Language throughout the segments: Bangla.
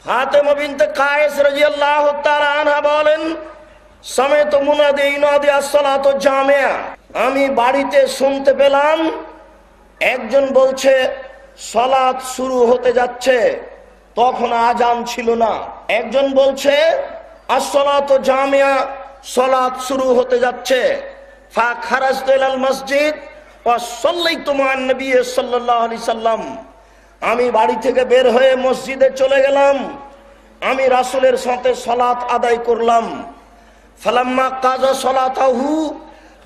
ফাতেমা বিনতে কায়েস রাদিয়াল্লাহু তাআলা আনহা বলেন, সামি'তু মুনাদি ইউনাদি আস-সালাতু জামিয়া, আমি বাড়িতে শুনতে পেলাম একজন বলছে সালাত শুরু হতে যাচ্ছে, তখন আজান ছিল না। একজন বলছে আস-সালাতু জামিয়া, সালাত শুরু হতে যাচ্ছে। ফা খারাজতু ইলাল মসজিদ ওয়া সাল্লাইতু মা'আন নবী সাল্লাল্লাহু আলাইহি সাল্লাম, আমি বাড়ি থেকে বের হয়ে মসজিদে চলে গেলাম, আমি রাসূলের সাথে সালাত আদায় করলাম। ফালাম্মা কাজা সালাতাহু,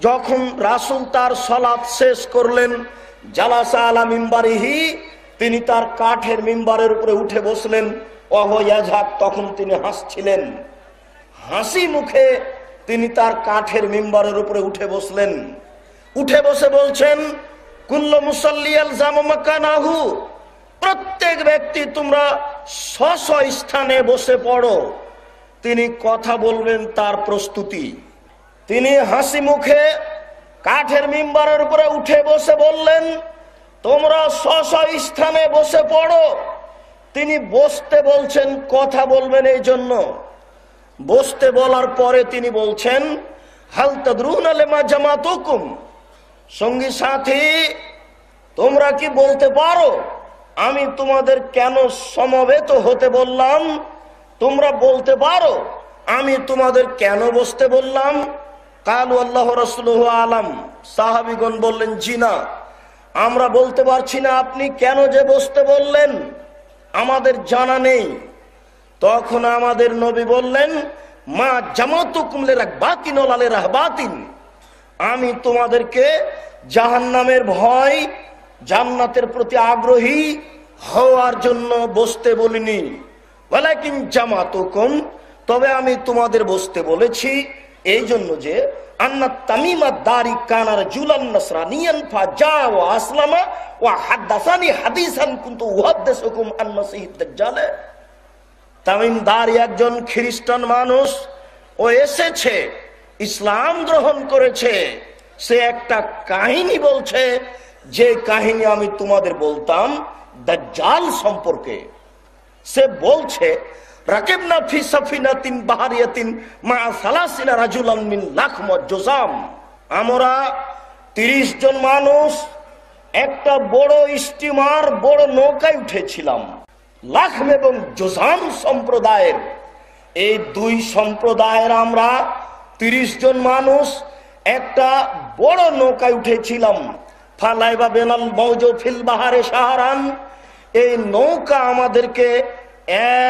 যখন রাসূল তার সালাত শেষ করলেন, জালাসা আলা মিম্বারিহি, তিনি তার কাঠের মিম্বারের উপরে উঠে বসলেন। ওয়াহুয়া ইয়াজহাক, তখন তিনি হাসছিলেন। হাসি মুখে তিনি তার কাঠের মিম্বারের উপরে উঠে বসলেন। উঠে বসে বলছেন, কুল্লু মুসাল্লি ইয়ালজামু মাকানাহু, প্রত্যেক ব্যক্তি তোমরা স্ব স্থানে বসে পড়ো। তিনি কথা বলবেন তার প্রস্তুতি। তিনি হাসি মুখে কাঠের মিম্বারের উপরে উঠে বসে বললেন, তোমরা স্ব স্থানে বসে পড়ো। তিনি বসতে বলছেন, কথা বলবেন এই জন্য। বসতে বলার পরে তিনি বলছেন, হাল তাদরুনা লিমা জামাতুকুম, সঙ্গী সাথী তোমরা কি বলতে পারো আমি তোমাদের কেন সমবেত হতে বললাম? তোমরা বলতে পারো আমি তোমাদের কেন বসতে বললাম? কালু আল্লাহু রাসূলুহু আলাম, সাহাবীগণ বললেন, জি না, আমরা বলতে পারছি না আপনি কেন যে বসতে বললেন, আমাদের জানা নেই। তখন আমাদের নবী বললেন, মা জামাতুকুম লিরাগবাতিন ওয়া লিরাহবাতিন, আমি তোমাদেরকে জাহান্নামের ভয়, জান্নাতের প্রতি আগ্রহী হওয়ার জন্য বসতে বলিনি। ওয়ালাকিন জামাতুকুম, তবে আমি তোমাদের বসতে বলেছি এই জন্য যে আন্না তামিমা দারি কানা রাজুলান নাসরানিয়ান ফাজা ওয়া আসলামা ওয়া হাদাসানি হাদিসান কুনতু উহাদ্দিসুকুম আন মাসিহিদ দাজ্জাল। তামিম দারি একজন খ্রিস্টান মানুষ, ও এসেছে, ইসলাম গ্রহণ করেছে। সে একটা কাহিনী বলছে, যে কাহিনী আমি তোমাদের বলতাম দাজ্জাল সম্পর্কে। সে বলছে, রাকিবনা ফি সাফিনাতিন বাহারিয়াতিন মা সালাসিনা রাজুলান মিন লাখম ওয়া জুজাম, আমরা 30 জন মানুষ একটা বড় স্টিমার, বড় নৌকায় উঠেছিলাম। লাখম এবং জুজাম সম্প্রদায়ের, এই দুই সম্প্রদায়ের আমরা 30 জন মানুষ একটা বড় নৌকায় উঠেছিলাম। ফালাইবা বেনাল মৌজু ফিল বাহারে সাহারান, এই নৌকা আমাদেরকে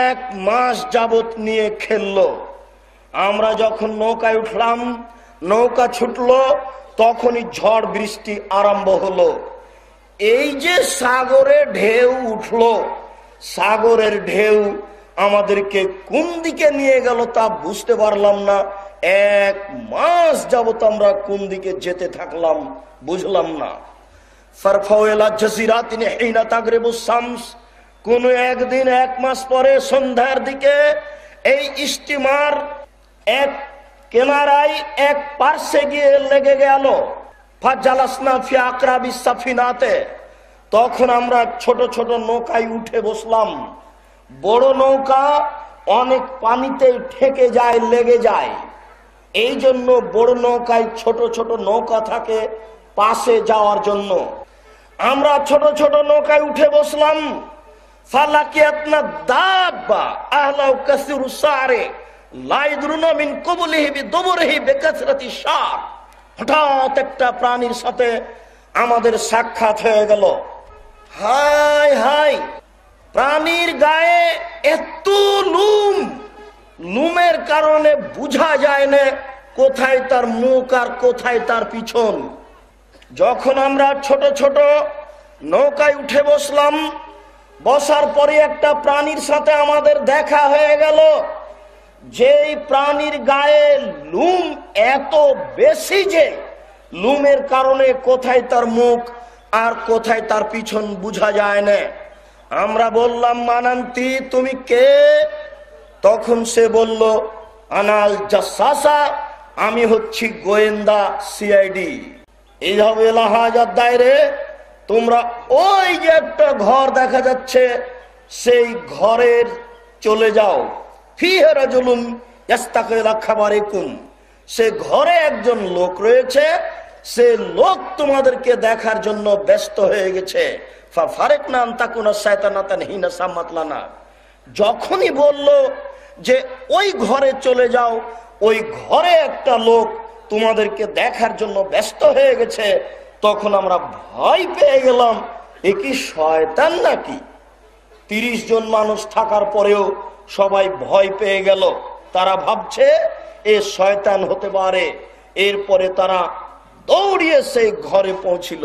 1 মাস যাবত নিয়ে খেললো। আমরা যখন নৌকায় উঠলাম, নৌকা ছুটলো, তখনই ঝড় বৃষ্টি আরম্ভ হলো। এই যে সাগরে ঢেউ উঠলো, সাগরের ঢেউ আমাদেরকে কোন দিকে নিয়ে গেল তা বুঝতে পারলাম না। 1 মাস যাবত আমরা কোন দিকে যেতে থাকলাম বুঝলাম না। ফারফাওয়ালা জাজিরাতিন হিনা তাগরিবুস শামস, কোন একদিন 1 মাস পরে সন্ধ্যার দিকে এই স্টিমার এক কিনারায় এক পার্শ্বে গিয়ে লেগে গেল। ফাজালাসনা ফি আকরাবিস সাফিনাতে, তখন আমরা ছোট ছোট নৌকায় উঠে বসলাম। বড় নৌকা অনেক পানিতে ঠেকে যায়, লেগে যায়, এই জন্য বড় নৌকায় ছোট ছোট নৌকা থাকে পাশে যাওয়ার জন্য। আমরা ছোট ছোট নৌকায় উঠে বসলাম। ফালাকিয়াতনা দাব্বা আহলাউ কাসিরু সারে লা ইয়াদরুনা মিন কুবলিহি বিদুবরিহি বিকাসরাতি শার, হঠাৎ একটা প্রাণীর সাথে আমাদের সাক্ষাৎ হয়ে গেল। হায় হায়, প্রাণীর গায়ে এত লুম, লুমের কারণে বোঝা যায় না কোথায় তার মুখ আর কোথায় তার পিছন। যখন আমরা ছোট ছোট নৌকায় উঠে বসলাম, বসার পরে একটা প্রাণীর সাথে আমাদের দেখা হয়ে গেল। যেই প্রাণীর গায়ে লুম এত বেশি যে লুমের কারণে কোথায় তার মুখ আর কোথায় তার পিছন বোঝা যায় না। আমরা বললাম, মানান্তি তুমি কে? তখন সে বলল, আনাল জাসাসা, আমি হচ্ছি গোয়েন্দা, সিআইডি। এইভাবে এলাহাজার দায়রে তোমরা ওই যে একটা ঘর দেখা যাচ্ছে, সেই ঘরের চলে যাও, ফিহি রাজুলুন ইয়াস্তাকিলা খাবারিকুম, সে ঘরে একজন লোক রয়েছে, সে লোক তোমাদেরকে দেখার জন্য ব্যস্ত হয়ে গেছে। ফারেকনা আন তাকুনা শায়তানাতান হিনা সাম্মাত লানা, যখনই বলল যে ওই ঘরে চলে যাও, ওই ঘরে একটা লোক তোমাদেরকে দেখার জন্য ব্যস্ত হয়ে গেছে, তখন আমরা ভয় পেয়ে গেলাম, এ কি শয়তান নাকি? 30 জন মানুষ থাকার পরেও সবাই ভয় পেয়ে গেল, তারা ভাবছে এ শয়তান হতে পারে। এরপরে তারা দৌড়িয়ে সেই ঘরে পৌঁছিল।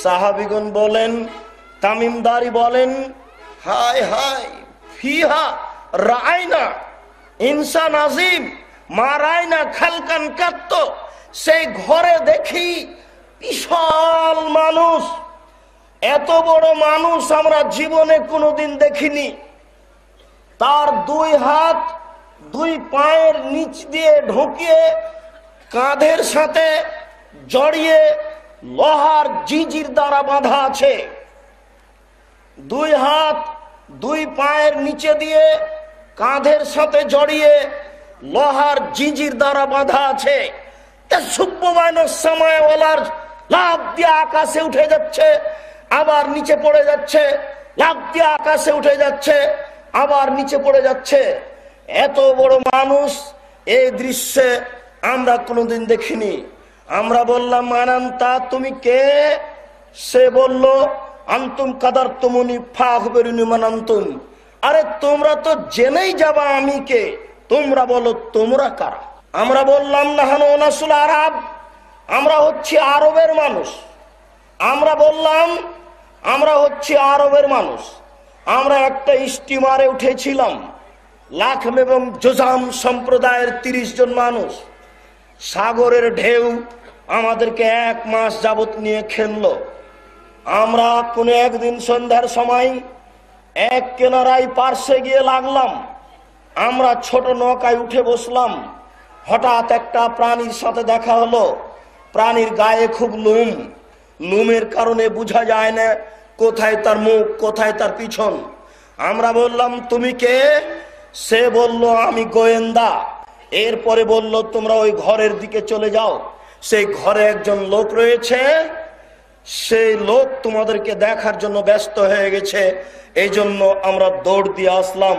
সাহাবিগণ বলেন, তামিমদারি বলেন, হায় হায়, ফিহা রায়না ইনসান আজিম মা রায়না খালকান কাত্ত, সেই ঘরে দেখি বিশাল মানুষ, এত বড় মানুষ আমরা জীবনে কোনোদিন দেখিনি। তার 2 হাত 2 পায়ের নিচ দিয়ে ঢুকিয়ে কাঁধের সাথে জড়িয়ে লোহার জিজির দ্বারা বাঁধা আছে। 2 হাত 2 পায়ের নিচে দিয়ে কাঁধের সাথে জড়িয়ে লোহার জিজির দ্বারা বাঁধা আছে। লাভ দিয়ে আকাশে উঠে যাচ্ছে, আবার নিচে পড়ে যাচ্ছে, লাভ দিয়ে আকাশে উঠে যাচ্ছে, আবার নিচে পড়ে যাচ্ছে। এত বড় মানুষ এই দৃশ্যে আমরা কোনোদিন দেখিনি। আমরা বললাম, মানান্তা, তুমি কে? সে বলল, আন্তুম কাদার তুমুনি ফাহবেরুনি মানান্তুম, আরে তোমরা তো জেনেই যাবা আমি কে, তোমরা বলো তোমরা কারা? আমরা বললাম, নাহানু নাসুল আরব, আমরা হচ্ছি আরবের মানুষ। আমরা বললাম, আমরা হচ্ছি আরবের মানুষ। আমরা একটা স্টিমারে উঠেছিলাম, লাখম এবং জোজাম সম্প্রদায়ের 30 জন মানুষ। সাগরের ঢেউ আমাদেরকে 1 মাস যাবত নিয়ে খেললো। আমরা কোনো একদিন সন্ধ্যার সময় এক কিনারায় পার্শ্বে গিয়ে লাগলাম। আমরা ছোট নৌকায় উঠে বসলাম। হঠাৎ একটা প্রাণীর সাথে দেখা হলো। প্রাণীর গায়ে খুব লোম, লোমের কারণে বোঝা যায় না কোথায় তার মুখ, কোথায় তার পিছন। আমরা বললাম, তুমি কে? সে বলল, আমি গোয়েন্দা। এরপরে বলল, তোমরা ওই ঘরের দিকে চলে যাও, সেই ঘরে একজন লোক রয়েছে, সেই লোক তোমাদেরকে দেখার জন্য ব্যস্ত হয়ে গেছে, এই জন্য আমরা দৌড় দিয়ে আসলাম।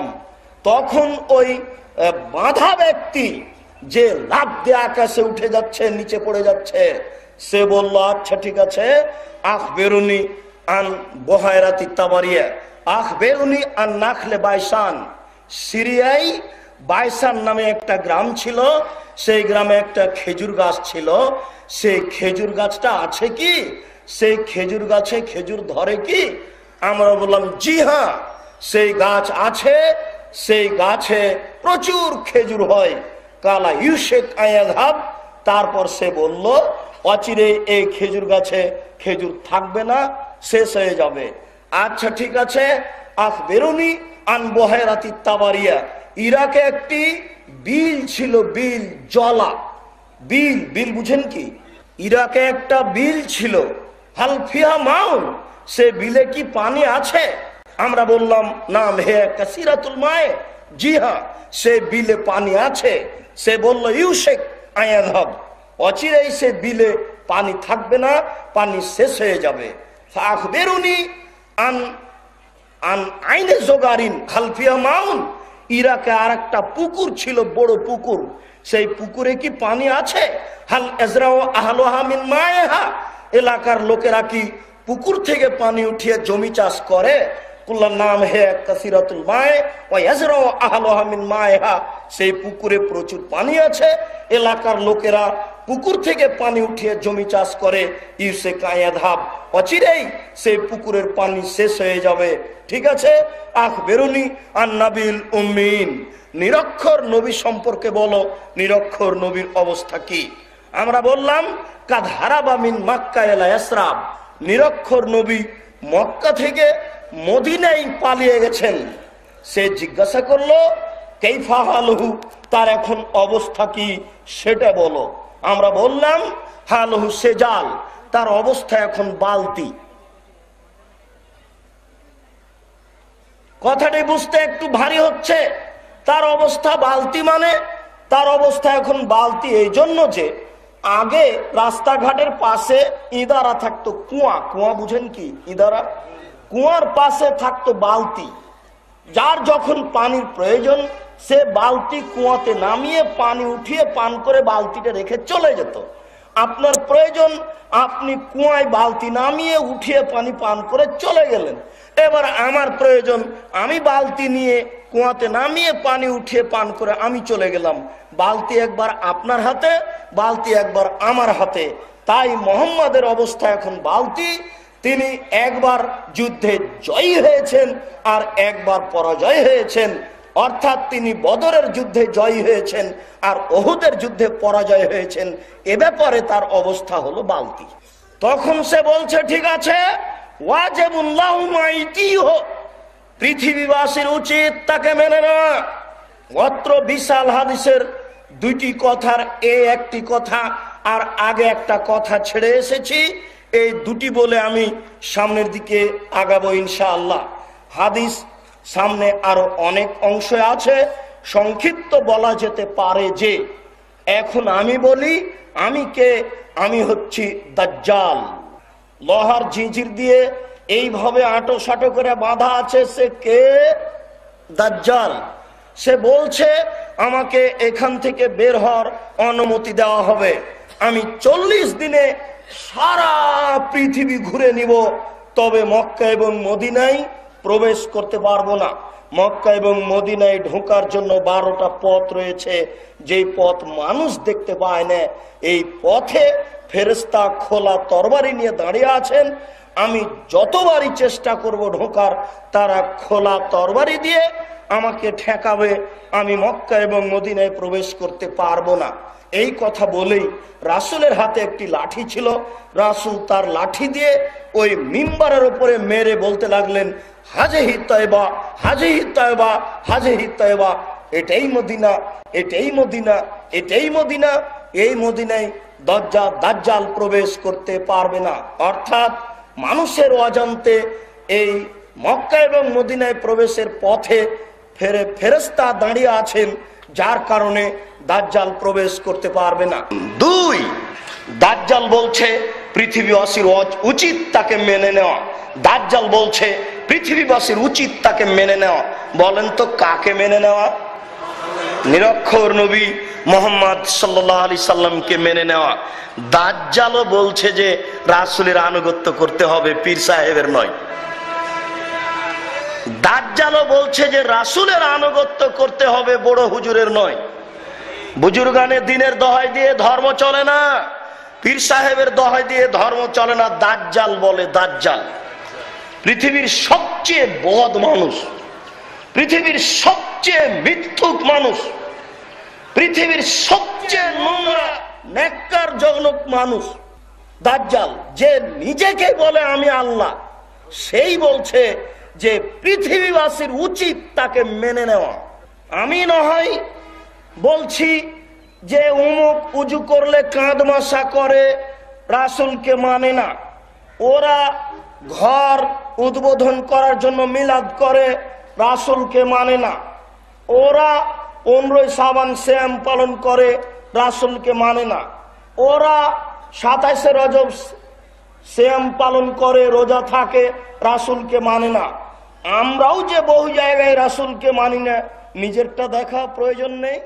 তখন ওই বাঁধা ব্যক্তি যে লাফ দিয়ে আকাশে উঠে যাচ্ছে, নিচে পড়ে যাচ্ছে, সে বলল, আচ্ছা ঠিক আছে, আখবেরুনি আন বহায়রাতি তাবারিয়া, আখবেরুনি আন নাখলে বাইসান। সিরিয়ায় বাইসান নামে একটা গ্রাম ছিল, সেই গ্রামে একটা খেজুর গাছ ছিল। সেই খেজুর গাছটা আছে কি? সেই খেজুর গাছে খেজুর ধরে কি? আমরা বললাম, জি হ্যাঁ, সেই গাছ আছে, সেই গাছে প্রচুর খেজুর হয়। কালা ইউশেক আয়াধাব, তারপর সে বলল, অচিরে এই খেজুর গাছে খেজুর থাকবে না, শেষ হয়ে যাবে। আচ্ছা ঠিক আছে, আখবেরুনি আন বহায়রাতি তাবারিয়া। ইরাকে একটি বিল ছিল, বিল, জলা বিল। বিল বুঝেন কি? ইরাকে একটা বিল ছিল, হালফিয়া মাউন, সে বিলে কি পানি আছে? আমরা বললাম, নাম হে কাসিরাতুল মায়ে, জি হ্যাঁ, সে বিলে পানি আছে। সে বলল, ইউশেক আয়াধাব, অচিরেই সে বিলে পানি থাকবে না, পানি শেষ হয়ে যাবে। আখবেরুনি আন আন আইনে জোগারিন খালফিয়া মাউন। ইরাকে আর একটা পুকুর ছিল, বড় পুকুর, সেই পুকুরে কি পানি আছে? হাল এজরাও আহলোহা মিন মায়েহা, এলাকার লোকেরা কি পুকুর থেকে পানি উঠিয়ে জমি চাষ করে? কুল্লার নাম হে কাসিরাতুল মায়ে ওয়া এজরাও আহলোহা মিন মায়েহা, সেই পুকুরে প্রচুর পানি আছে, এলাকার লোকেরা পুকুর থেকে পানি উঠিয়ে জমি চাষ করে। ইউসে কায়াধাব, অচিরেই সেই পুকুরের পানি শেষ হয়ে যাবে। ঠিক আছে, আখবেরুনি আন নাবিল উম্মিন, নিরক্ষর নবী সম্পর্কে বলো, নিরক্ষর নবীর অবস্থা কি? আমরা বললাম, কাদ হারাবা মিন মাক্কা ইলা ইয়াসরাব, নিরক্ষর নবী মক্কা থেকে মদিনায় পালিয়ে গেছেন। সে জিজ্ঞাসা করলো, কাইফা হালহু, তার এখন অবস্থা কি সেটা বলো। আমরা বললাম, হালহু সেজাল, তার অবস্থা এখন বালতি। কথাটি বুঝতে একটু ভারী হচ্ছে। তার অবস্থা বালতি, মানে তার অবস্থা এখন বালতি এই জন্য যে আগে রাস্তাঘাটের পাশে ইদারা থাকতো, কুয়া। কুয়া বুঝেন কি? ইদারা। কুয়ার পাশে থাকতো বালতি। যার যখন পানির প্রয়োজন সে বালতি কুয়াতে নামিয়ে পানি উঠিয়ে পান করে বালতিটা রেখে চলে যেত। আপনার প্রয়োজন, আপনি কুয়ায় বালতি নামিয়ে উঠিয়ে পানি পান করে চলে গেলেন। এবার আমার প্রয়োজন, আমি বালতি নিয়ে কুয়াতে নামিয়ে পানি উঠিয়ে পান করে আমি চলে গেলাম। বালতি একবার আপনার হাতে, বালতি একবার আমার হাতে। তাই মোহাম্মদের অবস্থা এখন বালতি। তিনি একবার যুদ্ধে জয়ী হয়েছেন আর একবার পরাজয় হয়েছেন, অর্থাৎ তিনি বদরের যুদ্ধে জয়ী হয়েছেন আর ওহুদের যুদ্ধে পরাজয় হয়েছেন। এ ব্যাপারে তার অবস্থা হলো বালতি। তখন সে বলছে, ঠিক আছে, পৃথিবীবাসীর উচিত তাকে মেনে নেওয়া। অত্র বিশাল হাদিসের দুইটি কথার একটি কথা আর আগে একটা কথা ছেড়ে এসেছি। এই দুটি বলে আমি সামনের দিকে আগাবো ইনশাআল্লাহ। হাদিস সামনে আরো অনেক অংশ আছে, সংক্ষিপ্ত বলা যেতে পারে যে এখন আমি বলি আমি কে। আমি হচ্ছি দাজ্জাল। লোহার ঝিঁঝির দিয়ে এইভাবে আটো সাটো করে বাঁধা আছে। সে কে? দাজ্জাল। সে বলছে আমাকে এখান থেকে বের হওয়ার অনুমতি দেওয়া হবে। আমি 40 দিনে সারা পৃথিবী ঘুরে নিব, তবে মক্কা এবং মদিনায় প্রবেশ করতে পারবো না। মক্কা এবং মদিনায় ঢোকার জন্য 12টা পথ রয়েছে, যেই পথ মানুষ দেখতে পায় না। এই পথে ফেরেশতা খোলা তরবারি নিয়ে দাঁড়িয়ে আছেন। আমি যতবারই চেষ্টা করব ঢোকার, তারা খোলা তরবারি দিয়ে আমাকে ঠেকাবে। আমি মক্কা এবং মদিনায় প্রবেশ করতে পারবো না। এই কথা বলেই রাসূলের হাতে একটি লাঠি ছিল। রাসূল তার লাঠি দিয়ে ওই মিম্বারের উপরে মেরে বলতে লাগলেন, হাজিহি তয়বা, হাজিহি তয়বা, হাজিহি তয়বা। এটাই মদিনা, এটাই মদিনা, এটাই মদিনা। এই মদিনায় দাজ্জাল প্রবেশ করতে পারবে না। অর্থাৎ মানুষের অজান্তে এই মক্কা এবং মদিনায় প্রবেশের পথে ফেরেশতা দাঁড়িয়ে আছেন, যার কারণে দাজ্জাল প্রবেশ করতে পারবে না। 2, দাজ্জাল বলছে পৃথিবীবাসীর উচিত তাকে মেনে নেওয়া। দাজ্জাল বলছে পৃথিবীবাসীর উচিত তাকে মেনে নেওয়া। বলেন তো কাকে মেনে নেওয়া? নিরক্ষর নবী মুহাম্মদ সাল্লাল্লাহু আলাইহি সাল্লামকে মেনে নেওয়া। দাজ্জালও বলছে যে রাসূলের আনুগত্য করতে হবে, পীর সাহেবের নয়। দাজ্জালও বলছে যে রাসূলের আনুগত্য করতে হবে, বড় হুজুরের নয়। বুজুর্গানে দিনের দোহাই দিয়ে ধর্ম চলে না, পীর সাহেবের দোহাই দিয়ে ধর্ম চলে না। দাজ্জাল বলে, দাজ্জাল পৃথিবীর সবচেয়ে বদ মানুষ, পৃথিবীর সবচেয়ে মিথ্যুক মানুষ, পৃথিবীর সবচেয়ে নোংরা নেককারজনক মানুষ দাজ্জাল। যে নিজেকে বলে আমি আল্লাহ, সেই বলছে যে পৃথিবীবাসীর উচিত তাকে মেনে নেওয়া। আমি নয় বলছি যে অমুক উজু করলে কাঁদ মাসা করে, রাসূলকে মানে না। ওরা ঘর উদ্বোধন করার জন্য মিলাদ করে, রাসূলকে মানে না। ওরা 15 শাবান সিয়াম পালন করে, রাসূলকে মানে না। ওরা 27 রজব সিয়াম পালন করে, রোজা থাকে, রাসূলকে মানে না। আমরাও যে বহু জায়গায় রাসূলকে মানি না, নিজেরটা দেখা প্রয়োজন নেই।